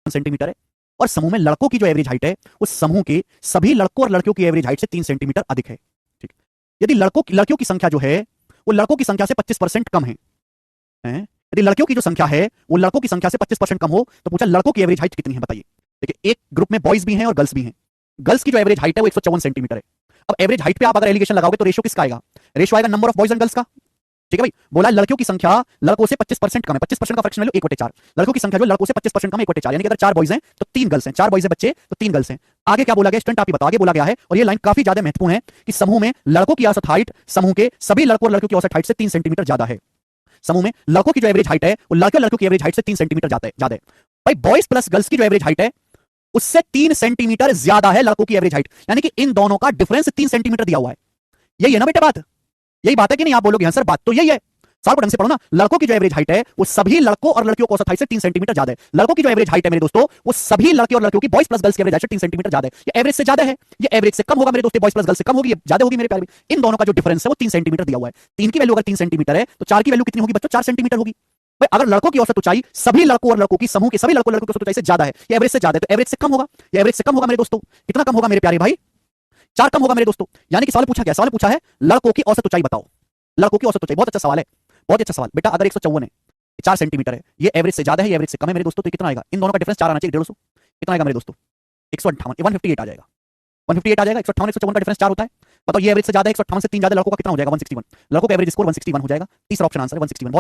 Centimetre है और समूह में लड़कों की जो एवरेज हाइट है उस समूह के सभी लड़कों और लड़कियों की एवरेज हाइट से 3 सेंटीमीटर अधिक है। ठीक। यदि लड़कियों की संख्या जो है वो लड़कों की संख्या से 25% कम है, यदि लड़कियों की जो संख्या है वो लड़कों की संख्या से 25% कम हो तो पूछा लड़कों की एवरेज हाइट कितनी है बताइए। देखिए एक ग्रुप में बॉयज भी हैं और गर्ल्स भी हैं। गर्ल्स की जो एवरेज हाइट है वो 154 सेंटीमीटर है। अब एवरेज हाइट पे आप अगर एलिगेशन लगाओगे तो रेशियो किसका आएगा? रेशियो आएगा number of boys and girls का। ठीक है भाई, बोला लड़कियों की संख्या लड़कों से 25% कम है, 25% का फ्रैक्शन वैल्यू 1/4। लड़कों की संख्या जो लड़कों से 25% कम है 1/4, यानी कि अगर 4 बॉयज हैं तो 3 गर्ल्स हैं, 4 बॉयज है बच्चे तो 3 गर्ल्स हैं। आगे क्या बोला गया स्टूडेंट आप ही बताओ, आगे बोला गया है और ये लाइन काफी ज्यादा महत्वपूर्ण है कि समूह में लड़कों की औसत हाइट समूह के सभी लड़कों और लड़कियों की औसत हाइट से 3 सेंटीमीटर ज्यादा है। समूह में लड़कों की जो एवरेज हाइट है वो लड़के और लड़कियों की एवरेज हाइट से 3 सेंटीमीटर ज्यादा है। भाई बॉयज प्लस गर्ल्स की जो एवरेज हाइट है उससे 3 सेंटीमीटर ज्यादा है लड़कों की एवरेज हाइट, यानी कि इन दोनों का डिफरेंस 3 सेंटीमीटर दिया हुआ है। यही है ना बेटा बात? यही बात है कि नहीं? आप बोलोगे हाँ सर बात तो यही है। सवाल को ढंग से पढ़ो ना। लड़कों की जो एवरेज हाइट है वो सभी लड़कों और लड़कियों की औसत हाइट से 3 सेंटीमीटर ज्यादा है। लड़कों की जो एवरेज हाइट है मेरे दोस्तों वो सभी लड़के और लड़कियों की बॉयज प्लस गर्ल्स की एवरेज हाइट से 3 सेंटीमीटर ज्यादा है। ये एवरेज से ज्यादा है, ये एवरेज से कम होगा मेरे दोस्तों, बॉयज प्लस गर्ल्स से कम होगी, ये ज्यादा होगी मेरे प्यारे में। इन दोनों का जो डिफरेंस है वो 3 सेंटीमीटर दिया हुआ है। 3 की वैल्यू अगर 3 सेंटीमीटर है तो 4 की वैल्यू कितनी होगी बच्चों? 4 सेंटीमीटर होगी। भाई अगर लड़कों की औसत ऊंचाई सभी लड़कों और लड़कों की समूह के सभी लड़कों लड़कों की औसत ऊंचाई से ज्यादा है, ये एवरेज से ज्यादा है, तो एवरेज से कम होगा। ये एवरेज से कम होगा मेरे दोस्तों। कितना कम होगा मेरे प्यारे भाई? 4 कम होगा मेरे दोस्तों। यानी कि सवाल पूछा क्या? सवाल पूछा है लड़कों की औसत ऊंचाई बताओ, लड़कों की औसत ऊंचाई। बहुत अच्छा सवाल है, बहुत अच्छा सवाल बेटा। अगर 154 है, 4 सेंटीमीटर है, ये एवरेज से ज्यादा है, ये एवरेज से कम है मेरे दोस्तों, तो कितना आएगा? इन दोनों का डिफरेंस 4 आना चाहिए, 150। कितना आएगा मेरे दोस्तों? 158, 158 आ जाएगा, 158 आ जाएगा। 158 154 का डिफरेंस 4 होता है। बताओ ये एवरेज से ज्यादा है, 158 से 3 ज्यादा, लड़कों का कितना हो जाएगा? 161। लड़कों का एवरेज स्कोर 161 हो जाएगा। तीसरा ऑप्शन आंसर है 161। बहुत